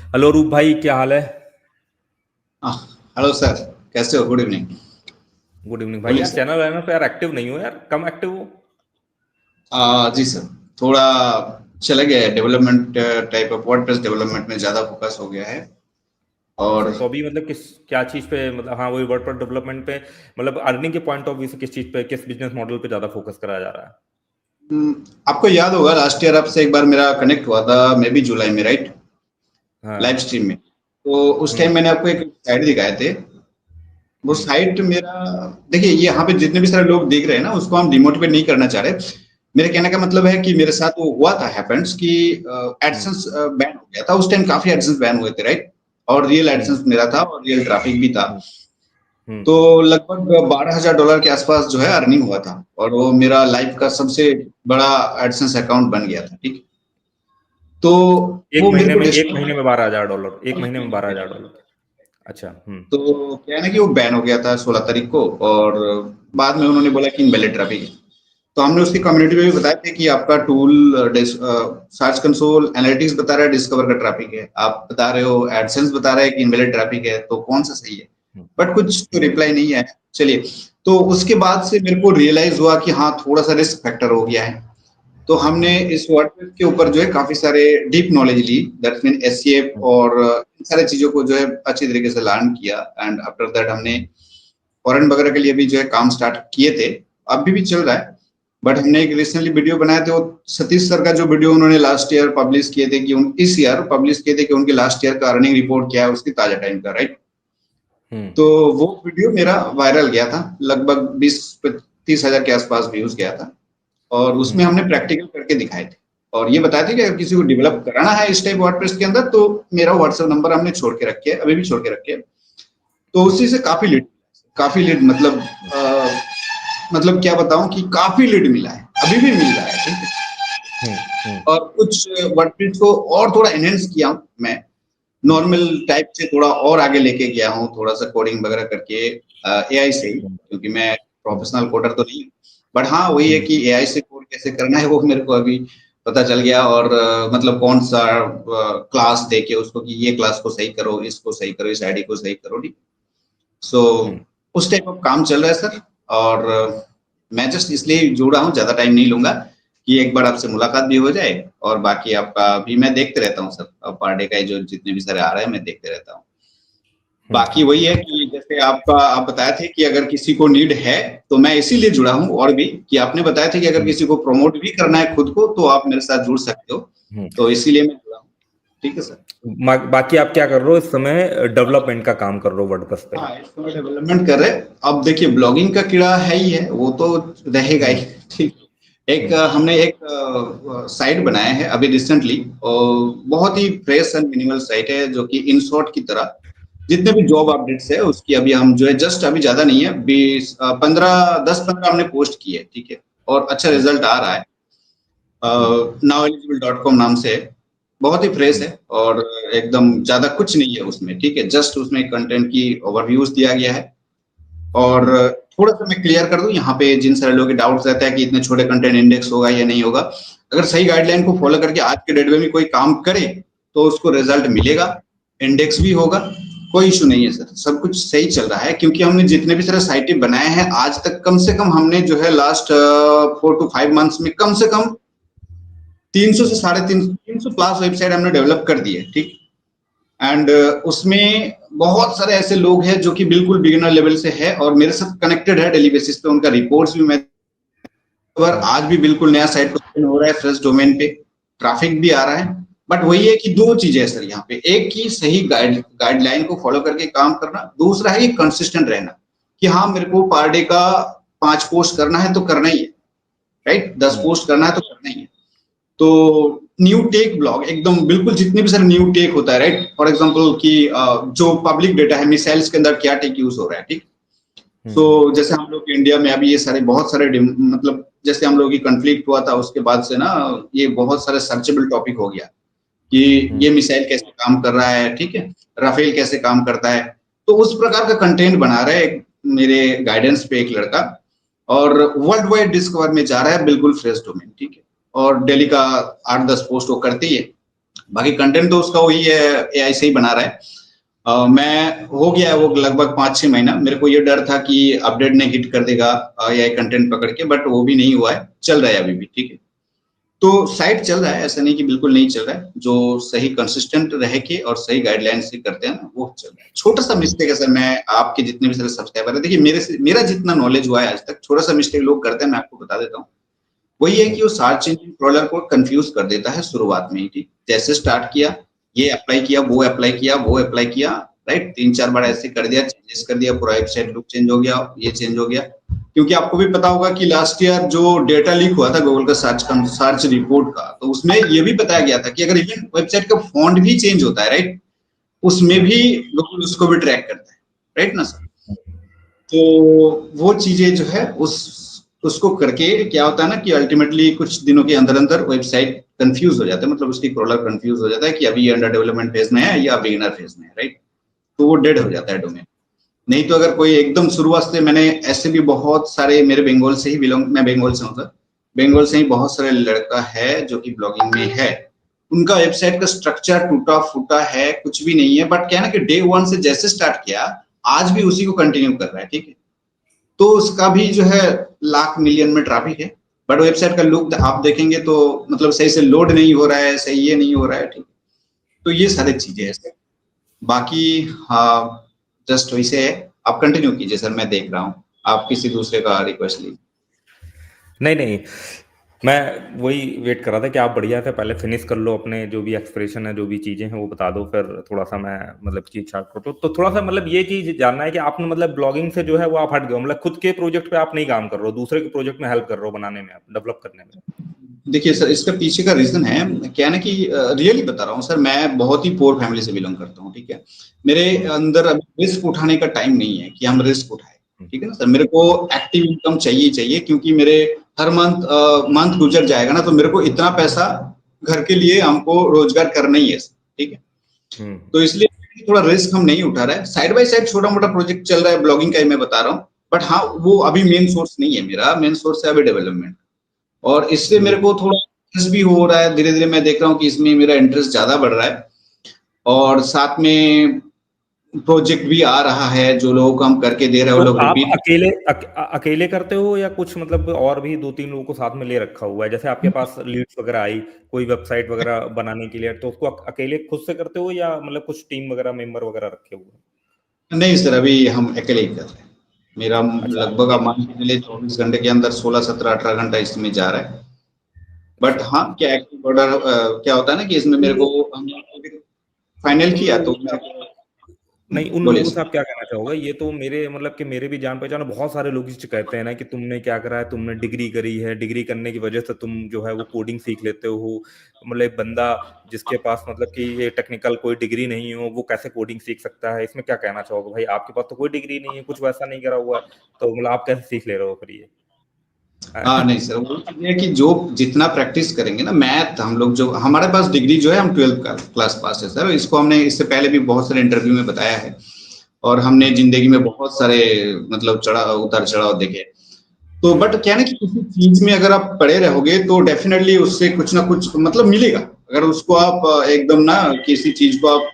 Hello रूप भाई, क्या हाल है? Hello sir. कैसे हो? Good evening. गुड इवनिंग भाई। बोलिए यार सर। चैनल वैनल पे यार एक्टिव नहीं हो, यार कम एक्टिव हो। जी सर। थोड़ा चला गया है development type of WordPress development में ज़्यादा फोकस हो गया है। अच्छा, और तो अभी मतलब किस क्या चीज़ पे, मतलब हाँ वही वर्ड पर डेवलपमेंट पे, मतलब अर्निंग के पॉइंट ऑफ व्यू से किस चीज़ पे, किस बिजनेस मॉडल पे ज़्यादा फोकस कराया जा रहा है? हम्म, आपको याद होगा लास्ट ईयर आपसे एक बार मेरा कनेक्ट हुआ था, मे बी जुलाई में, राइट? लाइव हाँ। स्ट्रीम में। तो उस टाइम हम्म। मैंने आपको एक साइट दिखाए थे। वो हम्म। साइट मेरा, देखिए ये यहाँ पे जितने भी सारे लोग देख रहे हैं ना, उसको हम डिमोटिवेट नहीं करना चाह रहे। मेरे कहने का मतलब है कि मेरे साथ वो हुआ था हैपेंस कि हम्म। एडसेंस बैन हो गया था। उस टाइम काफी एडसेंस बैन हुए थे, राइट? और रियल हम्म। एडसेंस मेरा था और रियल ट्रैफिक भी था। हम्म। हम्म। तो लगभग $12,000 के आसपास जो है अर्निंग हुआ था, और वो मेरा लाइफ का सबसे बड़ा एडसेंस अकाउंट बन गया था, ठीक। तो वो मेरे को एक डिस्ट्रॉय महीने में $12,000, एक महीने में $12,000। अच्छा। हम्म। तो क्या है ना कि वो बैन हो गया था 16 तारीख को, और बाद में उन्होंने बोला कि इनवैलिड ट्रैफिक है। तो हमने उसकी कम्युनिटी में भी बताया था कि आपका टूल सर्च कंसोल एनालिटिक्स बता रहा है डिस्कवर का ट्रैफिक है, आप बता रहे हो एडसेंस बता रहा है कि इनवैलिड ट्रैफिक है, तो कौन सा सही है? हम्म। बट कुछ तो हम्म। रिप्लाई नहीं है। चलिए। तो उसके बाद से मेरे को रियलाइज हुआ कि हाँ, थोड़ा सा रिस्क फैक्टर हो गया है। तो हमने हम्म। इस वर्डप्रेस के ऊपर जो है काफी सारे डीप नॉलेज ली, दैट मीन एससीएफ, हम्म। और इन सारे चीजों को जो है अच्छी तरीके से लर्न किया। एंड आफ्टर दैट हमने फॉरेन वगैरह के लिए भी जो है काम स्टार्ट किए थे। अभी भी चल रहा है। बट हमने एक रिसेंटली वीडियो बनाए थे, वो सतीश सर का जो वीडियो उन्होंने लास्ट ईयर पब्लिश किए थे कि इस ईयर पब्लिश किए थे कि उनके लास्ट ईयर का अर्निंग रिपोर्ट क्या है उसकी ताजा टाइम का, राइट? हम्म। तो वो वीडियो मेरा वायरल गया था, लगभग 20-30 हजार के आसपास व्यूज गया था। और उसमें हम्म। हमने प्रैक्टिकल करके दिखाए थे। और ये बताया था कि अगर किसी को डेवलप कराना है इस टाइप वर्डप्रेस के अंदर, तो मेरा व्हाट्सएप नंबर हमने छोड़ के रखे है, अभी भी छोड़ के रखे है। तो हम्म। उसी से काफी लीड मतलब मतलब क्या बताऊं कि काफी लीड मिला है, अभी भी मिल रहा है, ठीक है। हम्म। हम्म। और कुछ वर्डप्रेस को और थोड़ा एनहेंस किया हूं मैं, नॉर्मल टाइप से थोड़ा और आगे लेके गया हूँ, थोड़ा सा कोडिंग वगैरह करके एआई से ही, हम्म। क्योंकि मैं प्रोफेशनल कोडर तो नहीं हूँ। बट हाँ, वही है हम्म। कि एआई से कोड कैसे करना है वो मेरे को अभी पता चल गया। और मतलब कौन सा क्लास देके उसको कि ये क्लास को सही करो, इसको सही करो, इस आईडी को सही करो, ठीक। सो हम्म। उस टाइप ऑफ काम चल रहा है सर। और मैं जस्ट इसलिए जुड़ा हूँ, ज्यादा टाइम नहीं लूंगा, कि एक बार आपसे मुलाकात भी हो जाए। और बाकी आपका भी मैं देखते रहता हूँ सर, पर डे का जो जितने भी सारे आ रहे हैं मैं देखते रहता हूँ। हम्म। बाकी वही है कि जैसे आपका आप बताए थे कि अगर किसी को नीड है, तो मैं इसीलिए जुड़ा हूँ। और भी कि आपने बताया था कि अगर हम्म। किसी को प्रमोट भी करना है खुद को, तो आप मेरे साथ जुड़ सकते हो। हम्म। तो इसीलिए मैं जुड़ा हूँ। ठीक है सर। बाकी आप क्या कर रहे हो इस समय? डेवलपमेंट का काम कर रहे हो वर्डप्रेस पे? हाँ, इस समय डेवलपमेंट कर रहे हैं। अब देखिए, ब्लॉगिंग का कीड़ा है ही है, वो तो रहेगा हम्म। ही। ठीक। एक हम्म। हमने एक साइट बनाया है अभी रिसेंटली, और बहुत ही फ्रेश एंड मिनिमल साइट है, जो कि इन शॉर्ट की तरह जितने भी जॉब अपडेट्स है उसकी अभी हम जो है जस्ट, अभी ज्यादा नहीं है, 10-15 हमने पोस्ट की है, ठीक है। और अच्छा हम्म। रिजल्ट आ रहा है। हम्म। नाउएलिजिबल.com नाम से है। बहुत ही फ्रेश है, और एकदम ज्यादा कुछ नहीं है उसमें, ठीक है। जस्ट उसमें कंटेंट की ओवरव्यूज दिया गया है। और हम्म। थोड़ा सा मैं क्लियर कर दूं यहाँ पे, जिन सारे लोगों के डाउट्स रहता है कि इतने छोटे कंटेंट इंडेक्स होगा या नहीं होगा। अगर सही गाइडलाइन को फॉलो करके आज के डेट में भी कोई काम करे, तो उसको रिजल्ट मिलेगा, इंडेक्स भी होगा। कोई इशू नहीं है सर, सब कुछ सही चल रहा है, क्योंकि हमने जितने भी सारे साइटें बनाए हैं आज तक, कम से कम हमने जो है लास्ट 4 to 5 मंथ्स में कम से कम 300 से 350 प्लस वेबसाइट हमने डेवलप कर दी है, ठीक। एंड उसमें बहुत सारे ऐसे लोग हैं जो कि बिल्कुल बिगिनर लेवल से है और मेरे साथ कनेक्टेड है डेली बेसिस पे, उनका रिपोर्ट्स भी मैं, और हम्म। आज भी बिल्कुल नया साइट पर हो रहा है, फ्रेश डोमेन पे ट्रैफिक भी आ रहा है। बट वही है कि दो चीजें है सर यहाँ पे, एक की सही गाइडलाइन को फॉलो करके काम करना, दूसरा है कि कंसिस्टेंट रहना, कि हाँ, मेरे को पर डे का 5 पोस्ट करना है तो करना ही है, राइट? 10 पोस्ट करना है तो करना ही है। तो न्यू टेक ब्लॉग एकदम बिल्कुल, जितने भी सारे न्यू टेक होता है, राइट, फॉर एग्जांपल कि जो पब्लिक डेटा है, मिसाइल्स के अंदर क्या टेक यूज हो रहा है, ठीक। सो हम्म। जैसे हम लोग इंडिया में अभी ये सारे बहुत सारे मतलब जैसे हम लोग की कंफ्लिक्ट हुआ था, उसके बाद से ना ये बहुत सारे सर्चेबल टॉपिक हो गया कि ये हम्म। मिसाइल कैसे काम कर रहा है, ठीक है, राफेल कैसे काम करता है। तो उस प्रकार का कंटेंट बना रहा है मेरे गाइडेंस पे एक लड़का, और वर्ल्ड वाइड डिस्कवर में जा रहा है, बिल्कुल फ्रेश डोमेन, ठीक है। और डेली का 8-10 पोस्ट वो करते ही है। बाकी कंटेंट तो उसका वही है, एआई से ही बना रहा है। मैं हो गया है वो लगभग 5-6 महीना। मेरे को ये डर था कि अपडेट ने हिट कर देगा एआई कंटेंट पकड़ के, बट वो भी नहीं हुआ है, चल रहा है अभी भी, ठीक है। तो साइट चल रहा है, ऐसा नहीं कि बिल्कुल नहीं चल रहा है। जो सही कंसिस्टेंट रह के और सही गाइडलाइन से करते हैं ना, वो चल रहा है। छोटा सा मिस्टेक है सर, मैं आपके जितने भी सारे सब्सक्राइबर है, देखिए मेरा जितना नॉलेज हुआ है आज तक, छोटा सा मिस्टेक लोग करते हैं, मैं आपको बता देता हूँ। वही है कि वो सर्च इंजन क्रॉलर को कंफ्यूज कर देता है शुरुआत में ही, ठीक। जैसे स्टार्ट किया, ये अप्लाई किया, वो अप्लाई किया, वो अप्लाई किया, राइट, 3-4 बार ऐसे कर दिया, चेंजेस कर दिया, पूरा वेबसाइट लुक चेंज हो गया, ये चेंज हो गया। क्योंकि आपको भी पता होगा कि लास्ट ईयर जो डेटा लीक हुआ था गूगल का सर्च रिपोर्ट का, तो उसमें ये भी बताया गया था कि अगर इवन वेबसाइट का फॉन्ट भी चेंज होता है, राइट, उसमें भी गूगल उसको भी ट्रैक करता है, राइट ना सर। तो वो चीजें जो है उसको करके क्या होता है ना कि अल्टीमेटली कुछ दिनों के अंदर अंदर वेबसाइट कंफ्यूज हो जाता है, मतलब उसकी क्रॉलर कंफ्यूज हो जाता है कि अभी ये अंडर डेवलपमेंट फेज में है या बिगिनर फेज में है, राइट। तो वो डेड हो जाता है डोमेन। नहीं तो अगर कोई एकदम शुरुआत से, मैंने ऐसे भी बहुत सारे, मेरे बंगाल से ही बिलोंग, मैं बंगाल से हूँ सर, बंगाल से ही बहुत सारे लड़का है जो कि ब्लॉगिंग में है, उनका वेबसाइट का स्ट्रक्चर टूटा फूटा है, कुछ भी नहीं है, बट क्या है ना कि डे 1 से जैसे स्टार्ट किया, आज भी उसी को कंटिन्यू कर रहा है, ठीक है। तो उसका भी जो है लाख मिलियन में ट्रैफिक है, बट वेबसाइट का लुक आप देखेंगे तो मतलब सही से लोड नहीं हो रहा है, सही ये नहीं हो रहा है, ठीक। तो ये सारी चीजें हैं सर। बाकी हाँ, जस्ट वैसे है। आप कंटिन्यू कीजिए सर, मैं देख रहा हूँ, आप किसी दूसरे का रिक्वेस्ट लीजिए। नहीं नहीं, मैं वही वेट कर रहा था कि आप बढ़िया थे, पहले फिनिश कर लो अपने जो भी एक्सप्रेशन है, जो भी चीजें हैं वो बता दो, फिर थोड़ा सा मैं मतलब चीज छाट करो। तो थोड़ा सा मतलब ये चीज जानना है कि आपने मतलब ब्लॉगिंग से जो है वो आप हट गए हो, मतलब खुद के प्रोजेक्ट पे आप नहीं काम कर रहे हो, दूसरे के प्रोजेक्ट में हेल्प कर रहे हो बनाने में, डेवलप करने में। देखिए सर, इसका पीछे का रीजन है क्या है ना कि रियली बता रहा हूँ सर, मैं बहुत ही पुअर फैमिली से बिलोंग करता हूँ, ठीक है। मेरे अंदर अभी रिस्क उठाने का टाइम नहीं है कि हम रिस्क उठाए, ठीक है ना सर। मेरे को एक्टिव इनकम चाहिए चाहिए, क्योंकि मेरे हर मंथ गुजर जाएगा ना, तो मेरे को इतना पैसा घर के लिए हमको रोजगार करना ही है, ठीक है। तो इसलिए थोड़ा रिस्क हम नहीं उठा रहे हैं। साइड बाय साइड छोटा मोटा प्रोजेक्ट चल रहा है ब्लॉगिंग का ही, मैं बता रहा हूँ, बट हाँ वो अभी मेन सोर्स नहीं है मेरा, मेन सोर्स है अभी डेवलपमेंट। और इससे मेरे को थोड़ा इंटरेस्ट भी हो रहा है, धीरे धीरे मैं देख रहा हूँ कि इसमें मेरा इंटरेस्ट ज्यादा बढ़ रहा है, और साथ में प्रोजेक्ट भी आ रहा है, जो लोगों को हम करके दे रहे हैं तो वो लोग आप रिपीट। अकेले करते हो या कुछ मतलब और भी 2-3 लोगों को साथ में ले रखा हुआ है? जैसे आपके पास लीड्स वगैरह आई कोई वेबसाइट वगैरह बनाने के लिए, तो उसको अकेले खुद से करते हो या मतलब कुछ टीम वगैरह मेंबर वगैरह रखे हुए हैं? नहीं सर, अभी हम अकेले ही कर रहे हैं। मेरा अच्छा, लगभग आप मान के चलिए 24 घंटे के अंदर 16-17-18 घंटा इसमें जा रहा है। बट अच्छा। हाँ, क्या एक्टिव ऑर्डर क्या होता है ना कि इसमें मेरे को फाइनल उन किया लोगों तो से नहीं, उन बोलिए लोगों से सर। आप क्या कहना चाहोगे? ये तो मेरे मतलब कि मेरे भी जान पहचान बहुत सारे लोग इस कहते हैं ना कि तुमने क्या करा है, तुमने डिग्री करी है, डिग्री करने की वजह से तुम जो है वो कोडिंग सीख लेते हो। मतलब एक बंदा जिसके पास मतलब कि ये टेक्निकल कोई डिग्री नहीं हो, वो कैसे कोडिंग सीख सकता है? इसमें क्या कहना चाहोगे? भाई आपके पास तो कोई डिग्री नहीं है, कुछ वैसा नहीं करा हुआ है, तो मतलब आप कैसे सीख ले रहे हो फिर ये? हाँ नहीं सर, वो चीज़ है कि जो जितना प्रैक्टिस करेंगे ना, मैथ हम लोग, जो हमारे पास डिग्री जो है हम 12th क्लास पास है सर। इसको हमने इससे पहले भी बहुत सारे इंटरव्यू में बताया है, और हमने जिंदगी में बहुत सारे मतलब उतार चढ़ाव देखे। तो बट क्या है ना कि किसी चीज में अगर आप पढ़े रहोगे तो डेफिनेटली उससे कुछ ना कुछ मतलब मिलेगा। अगर उसको आप एकदम ना किसी चीज को आप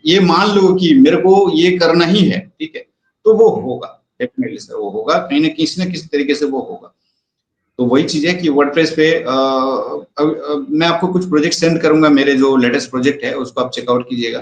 ये मान लो कि मेरे को ये करना ही है, ठीक है, तो वो होगा, डेफिनेटली सर वो होगा, कहीं ना किसी तरीके से वो होगा। तो वही चीज है कि वर्डप्रेस पे मैं आपको कुछ प्रोजेक्ट सेंड करूंगा, मेरे जो लेटेस्ट प्रोजेक्ट है उसको आप चेकआउट कीजिएगा।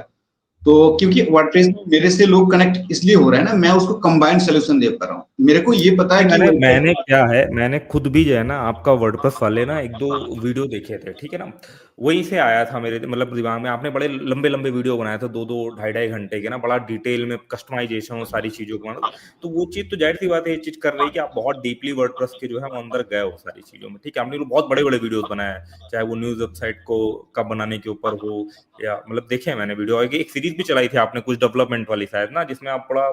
तो क्योंकि वर्डप्रेस में मेरे से लोग कनेक्ट इसलिए हो रहा है ना, मैं उसको कंबाइंड सोल्यूशन दे पा रहा हूँ। मेरे को ये पता है नहीं, कि मैंने वेबसाइट, मैंने क्या है, मैंने खुद भी जो है ना आपका वर्डप्रेस वाले ना 1-2 वीडियो देखे थे, ठीक है ना? वहीं से आया था मेरे मतलब दिमाग में, आपने बड़े लंबे-लंबे वीडियो बनाए थे 2-2 ढाई-ढाई घंटे के ना, बड़ा डिटेल में कस्टमाइजेशन और सारी चीज़ों को मतलब, तो वो चीज़ तो ज़ाहिर-सी बात है ये चीज़ कर रही है कि आप बहुत डीपली वर्डप्रेस के जो है वो अंदर गए हो सारी चीज़ों में, ठीक है? आपने बहुत बड़े-बड़े वीडियोज़ बनाए हैं, चाहे वो न्यूज़ वेबसाइट को कब बनाने के ऊपर हो या मतलब देखे हैं मैंने वीडियो। और एक सीरीज़ भी चलाई थी आपने कुछ डेवलपमेंट वाली शायद ना, जिसमें आप बड़ा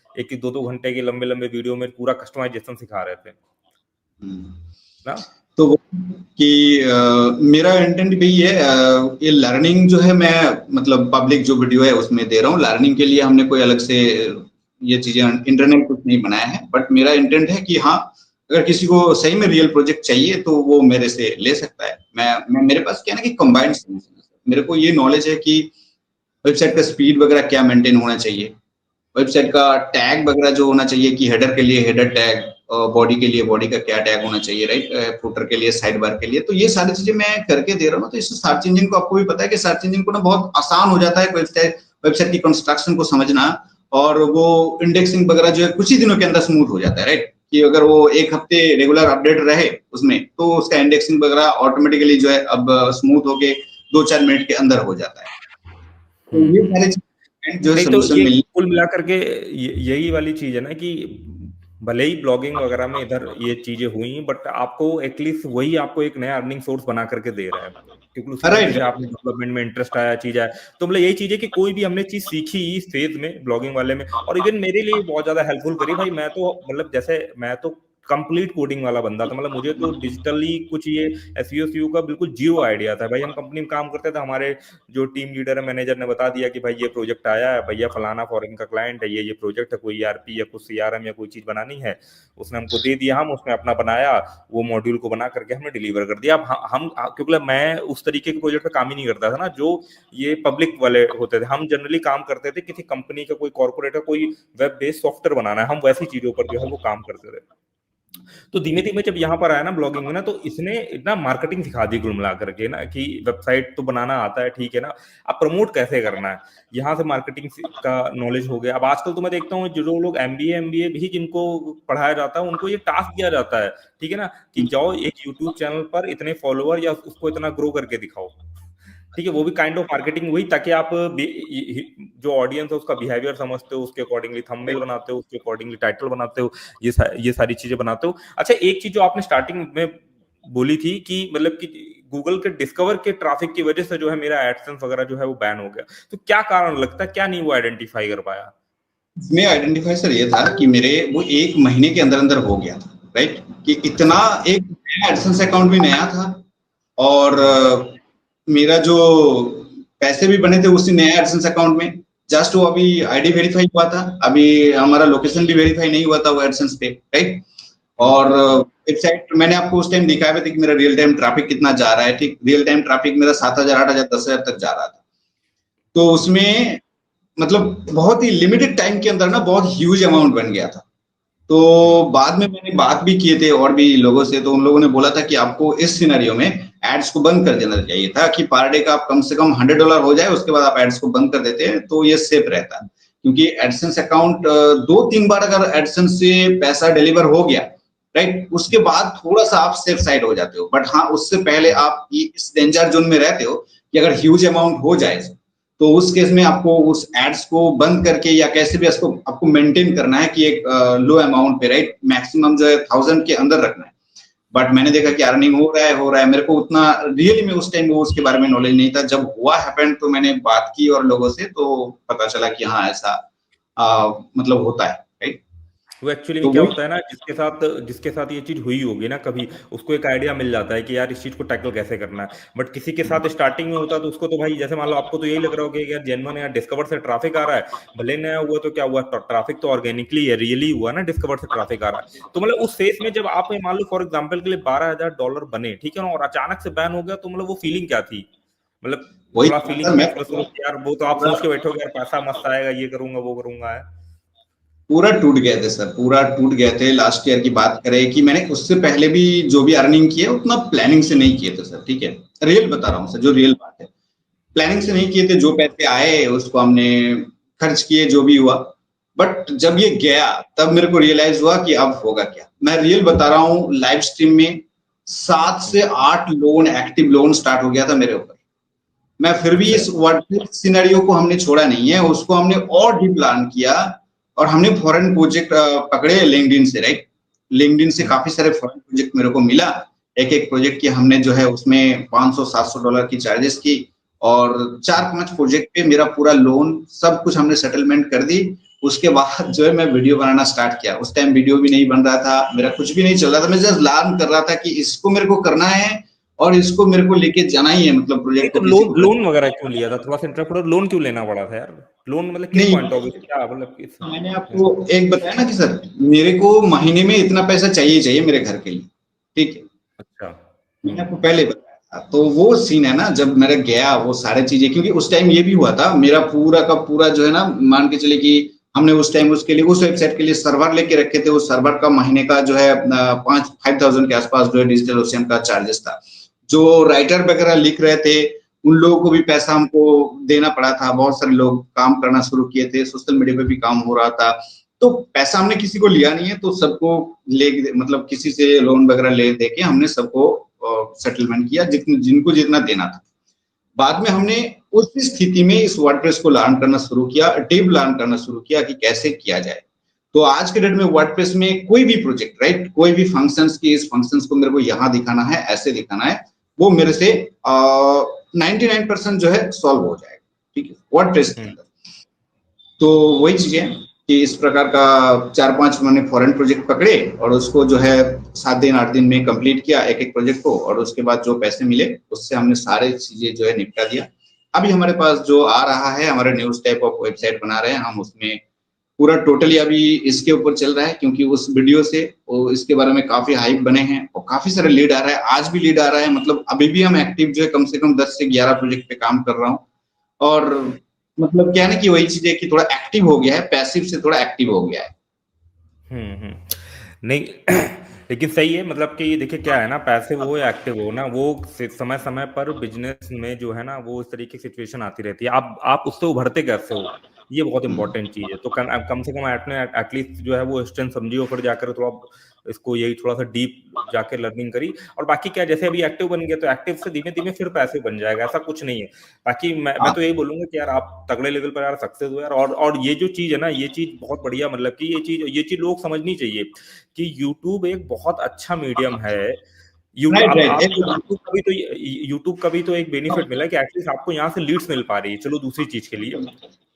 1-1 2-2 घंटे के लंबे-लंबे वीडियो में पूरा कस्टमाइजेशन सिखा रहे थे। ना? तो वो कि मेरा इंटेंट भी ये ये लर्निंग जो है, मैं मतलब पब्लिक जो वीडियो है उसमें दे रहा हूँ। लर्निंग के लिए हमने कोई अलग से ये चीजें इंटरनेट कुछ नहीं बनाया है, बट मेरा इंटेंट है कि हाँ, अगर किसी को सही में रियल प्रोजेक्ट चाहिए तो वो मेरे से ले सकता है। मैं मेरे पास क्या है ना कि कंबाइंड सोल्यूशन है। मेरे को ये नॉलेज है कि वेबसाइट का स्पीड वगैरह क्या मेंटेन होना चाहिए, वेबसाइट का टैग वगैरह जो होना चाहिए कि हेडर के लिए हेडर टैग, बॉडी के लिए बॉडी का क्या टैग होना चाहिए, राइट, फुटर के लिए, साइड बार के लिए। तो ये सारी चीजें मैं करके दे रहा हूँ। तो इससे सर्च इंजन को, आपको भी पता है कि सर्च इंजन को ना बहुत आसान हो जाता है वेबसाइट की कंस्ट्रक्शन को समझना, और वो इंडेक्सिंग वगैरह जो है कुछ ही दिनों के अंदर स्मूथ हो जाता है, राइट, कि अगर वो एक हफ्ते रेगुलर अपडेट रहे उसमें, तो उसका इंडेक्सिंग वगैरह ऑटोमेटिकली जो है अब स्मूथ होके 2-4 मिनट के अंदर हो जाता है। तो ये हम्म। सारे चीजें जो है नहीं तो सोल्यूशन ये मिल। कुल मिलाकर के यही वाली चीज है ना कि भले ही ब्लॉगिंग वगैरह में इधर ये चीजें हुई, बट आपको एटलीस्ट वही आपको एक नया अर्निंग सोर्स बना करके दे रहा है, क्योंकि उसकी वजह राइट। से आपने डेवलपमेंट में इंटरेस्ट आया, चीज आया। तो मतलब यही चीज है कि कोई भी हमने चीज सीखी इस फेज में ब्लॉगिंग वाले में, और इवन मेरे लिए बहुत ज्यादा हेल्पफुल करी भाई। मैं तो मतलब जैसे मैं तो कंप्लीट कोडिंग वाला बंदा था, मतलब मुझे तो डिजिटली कुछ ये एसईओ सीईओ का बिल्कुल जीरो आइडिया था भाई। हम कंपनी में काम करते थे, हमारे जो टीम लीडर है, मैनेजर ने बता दिया कि भाई ये प्रोजेक्ट आया है भैया, फलाना फॉरेन का क्लाइंट है, ये प्रोजेक्ट है, कोई ईआरपी या कुछ सीआरएम या कोई चीज बनानी है, उसने हमको दे दिया, हम उसने अपना बनाया, वो मॉड्यूल को बना करके हमने डिलीवर कर दिया। अब हम क्योंकि मैं उस तरीके के प्रोजेक्ट पे काम ही नहीं करता था ना जो ये पब्लिक वाले होते थे। हम जनरली काम करते थे किसी कंपनी का, कोई कॉर्पोरेट का कोई वेब बेस्ड सॉफ्टवेयर बनाना है, हम वैसी चीजों पर जो है वो काम करते थे। तो धीमे धीमे जब यहाँ पर आया ना ब्लॉगिंग में ना, तो इसने इतना मार्केटिंग सिखा दी कुल मिला करके ना, कि वेबसाइट तो बनाना आता है ठीक है ना, अब प्रमोट कैसे करना है, यहाँ से मार्केटिंग का नॉलेज हो गया। अब आजकल तो मैं देखता हूँ जो लोग एमबीए भी जिनको पढ़ाया जाता है, उनको ये टास्क दिया जाता है, ठीक है ना, कि जाओ एक यूट्यूब चैनल पर इतने फॉलोअर या उसको इतना ग्रो करके दिखाओ, ठीक है। वो भी काइंड ऑफ मार्केटिंग वही, ताकि आप जो ऑडियंस है उसका बिहेवियर समझते हो, उसके अकॉर्डिंगली थंबनेल बनाते हो, उसके अकॉर्डिंगली टाइटल बनाते हो, ये सारी चीजें बनाते हो। अच्छा, एक चीज जो आपने स्टार्टिंग में बोली थी कि मतलब कि गूगल के डिस्कवर के ट्रैफिक की वजह से जो है मेरा एडसेंस वगैरह जो है वो बैन हो गया, तो क्या कारण लगता है, क्या नहीं वो आइडेंटिफाई कर पाया? इसमें आइडेंटिफाई सर ये था कि मेरे वो 1 महीने के अंदर अंदर हो गया था, राइट, कि इतना अच्छा। एक नया एडसेंस अकाउंट भी नया था, और हम्म। मेरा जो पैसे भी बने थे उसी नया एडसेंस अकाउंट में। जस्ट वो अभी आईडी वेरीफाई हुआ था, अभी हमारा लोकेशन भी वेरीफाई नहीं हुआ था वो एडसेंस पे, राइट। और वेबसाइट मैंने आपको उस टाइम दिखाया था कि मेरा रियल टाइम ट्रैफिक कितना जा रहा है, ठीक, रियल टाइम ट्रैफिक मेरा 7,000, 8,000, 10,000 तक जा रहा था। तो उसमें मतलब बहुत ही लिमिटेड टाइम के अंदर ना बहुत ह्यूज अमाउंट बन गया था। तो बाद में मैंने बात भी किए थे और भी लोगों से, तो उन लोगों ने बोला था कि आपको इस सिनेरियो में एड्स को बंद कर देना चाहिए था, कि पर डे का आप कम से कम $100 हो जाए, उसके बाद आप एड्स को बंद कर देते हैं तो ये सेफ रहता। क्योंकि एडसेंस अकाउंट 2-3 बार अगर एडसेंस से पैसा डिलीवर हो गया, राइट, उसके बाद थोड़ा सा आप सेफ साइड हो जाते हो। बट हाँ, उससे पहले आप इस डेंजर जोन में रहते हो कि अगर ह्यूज अमाउंट हो जाए, तो उस केस में आपको उस एड्स को बंद करके या कैसे भी इसको आपको मेंटेन करना है कि एक लो अमाउंट पे, राइट, मैक्सिमम जो है 1000 के अंदर रखना है। बट मैंने देखा कि अर्निंग हो रहा है, मेरे को उतना रियली में उस टाइम वो उसके बारे में नॉलेज नहीं था। जब हुआ हैपेंड तो मैंने बात की और लोगों से, तो पता चला कि हाँ ऐसा मतलब होता है, राइट। वो एक्चुअली में तो क्या वो होता है ना, जिसके साथ ये चीज हुई होगी ना कभी, उसको एक आइडिया मिल जाता है कि यार इस चीज को टैकल कैसे करना है। बट किसी के साथ स्टार्टिंग में होता है तो उसको तो भाई, जैसे मान लो आपको तो यही लग रहा होगा कि यार जेन्युइन है, डिस्कवर से ट्रैफिक आ रहा है, भले नया हुआ तो क्या हुआ, ट्रैफिक तो ऑर्गेनिकली है, रियली हुआ ना, डिस्कवर से ट्रैफिक आ रहा है। तो मतलब उस फेस में जब आप मान लो फॉर एग्जाम्पल के लिए $12,000 बने, ठीक है ना, और अचानक से बैन हो गया, तो मतलब वो फीलिंग क्या थी? मतलब वही थोड़ा सर फीलिंग मैं एक्सप्रेस करो कि यार, वो तो आप पूरा सोच के बैठोगे यार पैसा मस्त आएगा, ये करूंगा वो करूंगा है। पूरा टूट गए थे सर, पूरा टूट गए थे। लास्ट ईयर की बात करें कि मैंने उससे पहले भी जो भी अर्निंग की है उतना प्लानिंग से नहीं किए थे सर, ठीक है, रियल बता रहा हूँ सर, जो रियल बात है, प्लानिंग से नहीं किए थे। जो पैसे आए उसको हमने खर्च किए, जो भी हुआ। बट जब ये गया तब मेरे को रियलाइज हुआ कि अब होगा क्या। मैं रियल बता रहा हूँ, लाइव स्ट्रीम में 7 से 8 लोन, एक्टिव लोन स्टार्ट हो गया था मेरे ऊपर। मैं फिर भी अच्छा। इस वर्ड सिनेरियो को हमने छोड़ा नहीं है, उसको हमने और डीप प्लान किया, और हमने फॉरेन प्रोजेक्ट पकड़े लिंक्डइन से, राइट। लिंक्डइन से हम्म। काफी सारे फॉरेन प्रोजेक्ट मेरे को मिला। एक एक प्रोजेक्ट की हमने जो है उसमें $500-700 की चार्जेस की, और 4-5 प्रोजेक्ट पे मेरा पूरा लोन सब कुछ हमने सेटलमेंट कर दी। उसके बाद जो है मैं वीडियो बनाना स्टार्ट किया। उस टाइम वीडियो भी नहीं बन रहा था, मेरा कुछ भी नहीं चल रहा था, मैं जस्ट लर्न कर रहा था कि इसको मेरे को करना है और इसको मेरे को लेके जाना ही है, मतलब नहीं प्रोजेक्ट तो को किसी लोन को लोन वगैरह क्यों लिया था? थोड़ा सा इंटरप्ट करो, लोन क्यों लेना पड़ा था यार? लोन मतलब किस नहीं। पॉइंट ऑफ व्यू से, क्या मतलब किस? मैंने आपको एक बताया ना कि सर मेरे को महीने में इतना पैसा चाहिए चाहिए मेरे घर के लिए, ठीक है। अच्छा। मैंने आपको पहले बताया। तो वो सीन है ना, जब मेरा गया वो सारी चीजें, क्योंकि उस टाइम ये भी हुआ था, मेरा पूरा का पूरा जो है ना, मान के चले कि हमने उस टाइम उसके लिए, उस वेबसाइट के लिए सर्वर लेके रखे थे। उस सर्वर का महीने का जो है 5,000 के आसपास जो है डिजिटल ओशियन का चार्जेस था। जो राइटर वगैरह लिख रहे थे उन लोगों को भी पैसा हमको देना पड़ा था। बहुत सारे लोग काम करना शुरू किए थे, सोशल मीडिया पे भी काम हो रहा था। तो पैसा हमने किसी को लिया नहीं है, तो सबको ले, मतलब किसी से लोन वगैरह ले दे के हमने सबको सेटलमेंट किया, जिनको जितना देना था। बाद में हमने उस स्थिति में इस वर्डप्रेस को लर्न करना शुरू किया, डीप लर्न करना शुरू किया कि कैसे किया जाए। तो आज के डेट में वर्डप्रेस में कोई भी प्रोजेक्ट, राइट, कोई भी फंक्शंस की, इस फंक्शंस को मेरे को यहाँ दिखाना है, ऐसे दिखाना है, वो मेरे से 99% जो है सॉल्व हो जाएगा, ठीक है, वर्डप्रेस के अंदर। तो वही चीज है कि इस प्रकार का 4-5 मैंने फॉरेन प्रोजेक्ट पकड़े और उसको जो है 7 दिन 8 दिन में कंप्लीट किया एक एक प्रोजेक्ट को, और उसके बाद जो पैसे मिले उससे हमने सारे चीजें जो है निपटा दिया। अभी हमारे पास जो आ रहा है, हमारे न्यूज टाइप ऑफ वेबसाइट बना रहे हैं हम, उसमें पूरा टोटली अभी इसके ऊपर चल रहा है, क्योंकि उस वीडियो से वो इसके बारे में काफी हाइप बने हैं और काफी सारे लीड आ रहा है। आज भी लीड आ रहा है, मतलब अभी भी हम एक्टिव जो है कम से कम 10 से 11 प्रोजेक्ट पे काम कर रहा हूँ। और मतलब क्या है ना कि वही चीज है कि थोड़ा एक्टिव हो गया है, पैसिव से थोड़ा एक्टिव हो गया है। नहीं लेकिन सही है, मतलब कि देखिए क्या है ना, पैसिव हो या एक्टिव हो ना, वो समय समय पर बिजनेस में जो है ना वो इस तरीके की सिचुएशन आती रहती है। आप उससे उभरते कैसे हो, ये बहुत इंपॉर्टेंट चीज है। तो कम से कम आपने एटलीस्ट जो है वो स्ट्रेंथ समझी और फिर जाकर थोड़ा इसको यही थोड़ा सा डीप जाकर लर्निंग करी। और बाकी क्या, जैसे अभी एक्टिव बन गया तो एक्टिव से धीमे धीमे फिर पैसिव बन जाएगा, ऐसा कुछ नहीं है। बाकी मैं तो यही बोलूंगा कि यार आप तगड़े लेवल पर यार सक्सेस हो यार। और ये जो चीज है ना, ये चीज बहुत बढ़िया, मतलब कि ये चीज लोग समझनी चाहिए कि YouTube एक बहुत अच्छा मीडियम है। यूट्यूब राइट अब राइट आपको एकदम। यूट्यूब का भी तो एक बेनिफिट मिला है कि एटलीस्ट आपको यहाँ से लीड्स मिल पा रही है। चलो दूसरी चीज के लिए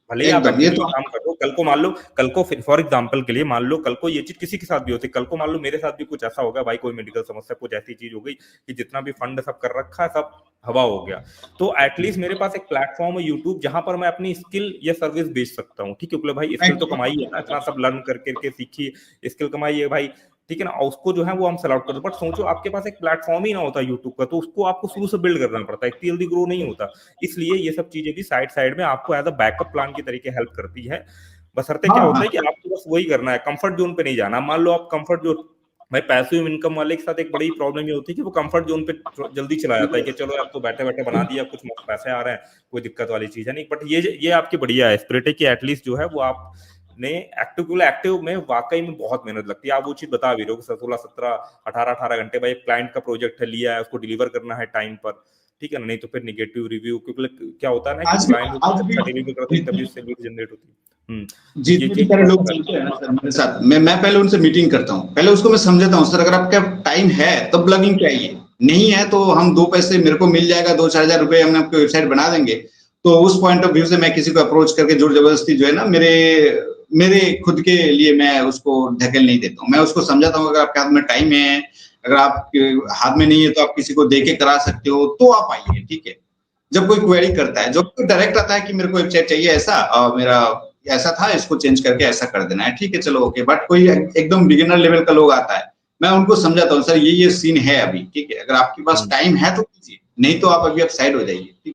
भले ही आप एकदम ये एक्टिवली तो काम कर रहे हो, कल को मान लो, कल को फॉर एग्जांपल के लिए मान लो कल को ये चीज किसी के साथ भी होती, कल को मान लो मेरे साथ भी कुछ ऐसा होगा भाई, कोई मेडिकल समस्या, कुछ ऐसी चीज हो गई कि जितना भी फंड सब कर रखा है सब हवा हो गया, तो एटलीस्ट मेरे पास एक प्लेटफॉर्म है यूट्यूब जहां पर मैं अपनी स्किल या सर्विस बेच सकता हूँ। ठीक है, बोले भाई स्किल तो कमाई है ना, इतना सब लर्न करके सीखी, स्किल कमाई है भाई, ठीक है ना, और उसको जो है वो हम सेल आउट कर दो। बट सोचो आपके पास एक प्लेटफॉर्म ही ना होता यूट्यूब का, तो उसको आपको शुरू से बिल्ड करना पड़ता है, इतनी जल्दी ग्रो नहीं होता। इसलिए ये सब चीजें भी साइड साइड में आपको एज अ बैकअप प्लान की तरीके हेल्प करती है। बशर्ते हाँ क्या होता हाँ है कि आपको बस वही करना है, कंफर्ट जोन पे नहीं जाना। मान लो आप कंफर्ट जोन, भाई पैसिव इनकम वाले के साथ एक बड़ी प्रॉब्लम ये होती है कि वो कंफर्ट जोन पे जल्दी चला जाता है कि चलो अब तो बैठे बैठे बना दिया, कुछ पैसे आ रहे हैं, कोई दिक्कत वाली चीज है नहीं। बट ये आपकी बढ़िया है स्पिरिट है कि एटलीस्ट जो है वो आप ने एक्टिव में वाकई में बहुत मेहनत लगती है। आप वो चीज बता भी रहे हो कि 16 17 18 घंटे भाई क्लाइंट का प्रोजेक्ट है, लिया है, उसको डिलीवर करना है टाइम पर, ठीक है ना, नहीं तो फिर नेगेटिव रिव्यू, क्योंकि क्या होता है ना कि क्लाइंट आज भी अच्छा डिलीवर करता है तभी उससे लीड जनरेट होती है। तो ये जितने भी चीज सारे बहुत लोग रहता चलते हैं ना सर मेरे साथ, मैं पहले उनसे मीटिंग करता हूँ, पहले उसको मैं समझाता हूँ, सर अगर आपका टाइम है तब ब्लॉगिंग चाहिए, नहीं है तो हम 2 पैसे मेरे को मिल जाएगा, 2-4 हजार रुपए हम आपकी वेबसाइट बना देंगे। तो उस पॉइंट ऑफ व्यू से मैं किसी को अप्रोच करके जोर जबरदस्ती जो है ना, मेरे मेरे खुद के लिए मैं उसको ढकेल नहीं देता हूँ। मैं उसको समझाता हूँ अगर आपके हाथ में टाइम है, अगर आपके हाथ में नहीं है तो आप किसी को दे के करा सकते हो, तो आप आइए, ठीक है। जब कोई क्वेरी करता है, जो कोई डायरेक्ट आता है कि मेरे को वेबसाइट चाहिए ऐसा, मेरा ऐसा था, इसको चेंज करके ऐसा कर देना है, ठीक है चलो ओके। बट कोई एकदम बिगिनर लेवल का लोग आता है, मैं उनको समझाता हूँ सर ये सीन है अभी, ठीक है, अगर आपके पास है। टाइम है तो कीजिए, नहीं तो आप अभी आप साइड हो जाइए।